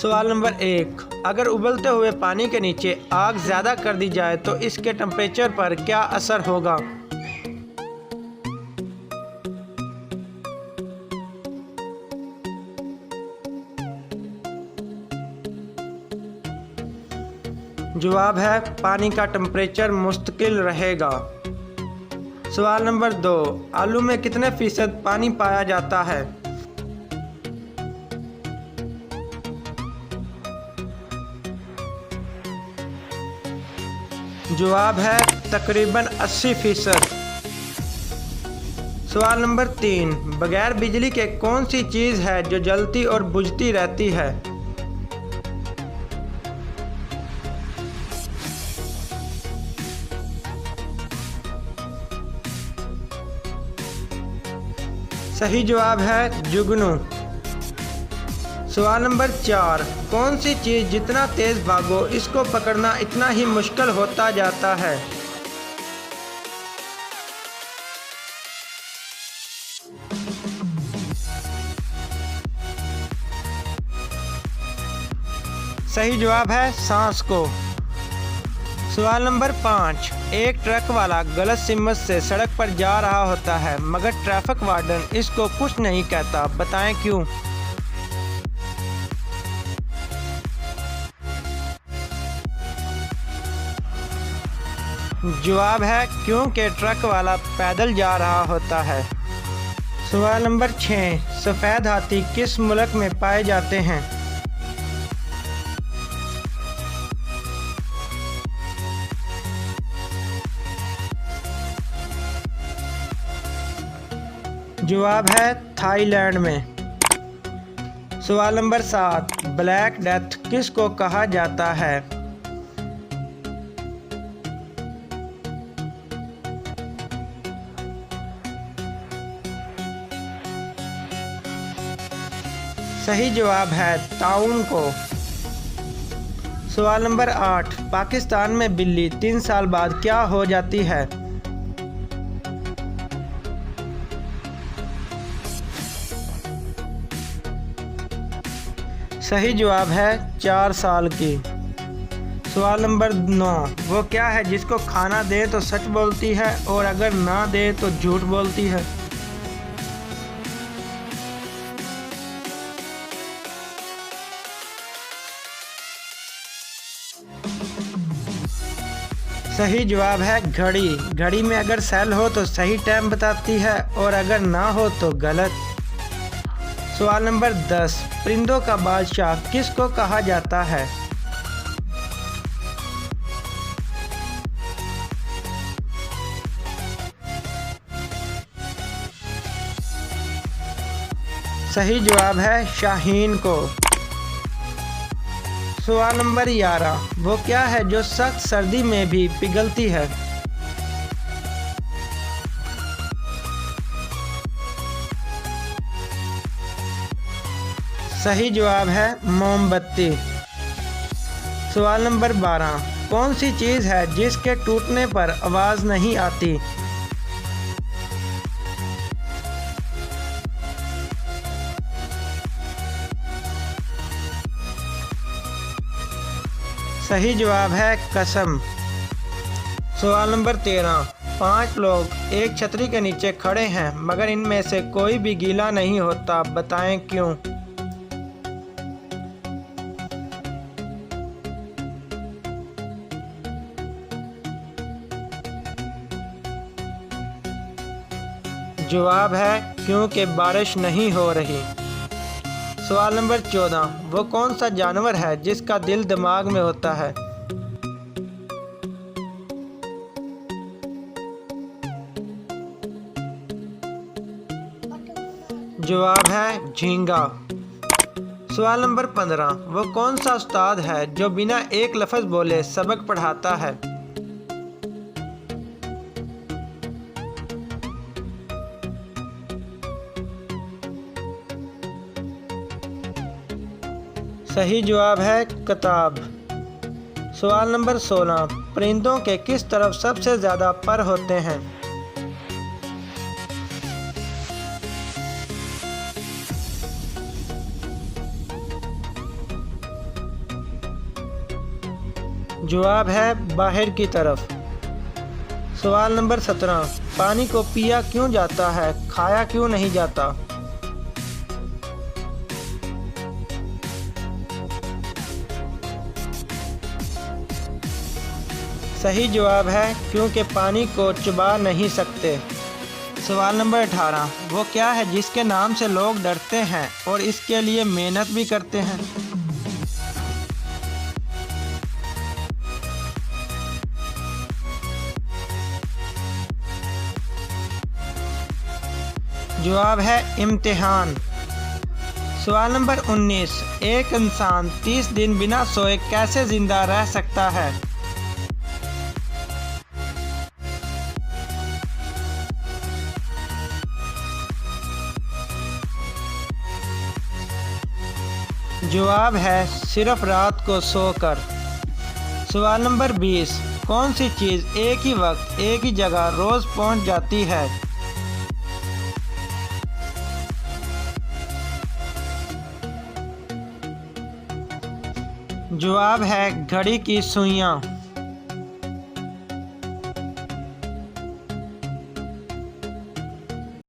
सवाल नंबर 1, अगर उबलते हुए पानी के नीचे आग ज़्यादा कर दी जाए तो इसके टेम्परेचर पर क्या असर होगा? जवाब है पानी का टेम्परेचर मुस्तकिल रहेगा। सवाल नंबर 2, आलू में कितने फीसद पानी पाया जाता है? जवाब है तकरीबन 80%। सवाल नंबर 3, बगैर बिजली के कौन सी चीज़ है जो जलती और बुझती रहती है? सही जवाब है जुगनू। सवाल नंबर 4, कौन सी चीज़ जितना तेज़ भागो इसको पकड़ना इतना ही मुश्किल होता जाता है? सही जवाब है सांस को। सवाल नंबर 5, एक ट्रक वाला गलत सिमत से सड़क पर जा रहा होता है मगर ट्रैफिक वार्डन इसको कुछ नहीं कहता, बताएं क्यों? जवाब है क्योंकि ट्रक वाला पैदल जा रहा होता है। सवाल नंबर 6, सफ़ेद हाथी किस मुल्क में पाए जाते हैं? जवाब है थाईलैंड में। सवाल नंबर 7, ब्लैक डेथ किसको कहा जाता है? सही जवाब है ताउन को। सवाल नंबर 8, पाकिस्तान में बिल्ली 3 साल बाद क्या हो जाती है? सही जवाब है 4 साल की। सवाल नंबर 9, वो क्या है जिसको खाना दे तो सच बोलती है और अगर ना दे तो झूठ बोलती है? सही जवाब है घड़ी। घड़ी में अगर सेल हो तो सही टाइम बताती है और अगर ना हो तो गलत। सवाल नंबर 10, परिंदों का बादशाह किसको कहा जाता है? सही जवाब है शाहीन को। सवाल नंबर 11, वो क्या है जो सख्त सर्दी में भी पिघलती है? सही जवाब है मोमबत्ती। सवाल नंबर 12, कौन सी चीज़ है जिसके टूटने पर आवाज़ नहीं आती? सही जवाब है कसम। सवाल नंबर 13, 5 लोग एक छतरी के नीचे खड़े हैं मगर इनमें से कोई भी गीला नहीं होता, बताएं क्यों? जवाब है क्योंकि बारिश नहीं हो रही। सवाल नंबर 14, वो कौन सा जानवर है जिसका दिल दिमाग में होता है? जवाब है झींगा। सवाल नंबर 15, वो कौन सा उस्ताद है जो बिना एक लफ्ज़ बोले सबक पढ़ाता है? सही जवाब है किताब। सवाल नंबर 16, परिंदों के किस तरफ सबसे ज़्यादा पर होते हैं? जवाब है बाहर की तरफ। सवाल नंबर 17, पानी को पिया क्यों जाता है, खाया क्यों नहीं जाता? सही जवाब है क्योंकि पानी को चबा नहीं सकते। सवाल नंबर 18, वो क्या है जिसके नाम से लोग डरते हैं और इसके लिए मेहनत भी करते हैं? जवाब है इम्तिहान। सवाल नंबर 19, एक इंसान 30 दिन बिना सोए कैसे जिंदा रह सकता है? जवाब है सिर्फ रात को सोकर। सवाल नंबर 20, कौन सी चीज़ एक ही वक्त एक ही जगह रोज़ पहुंच जाती है? जवाब है घड़ी की सुइयां।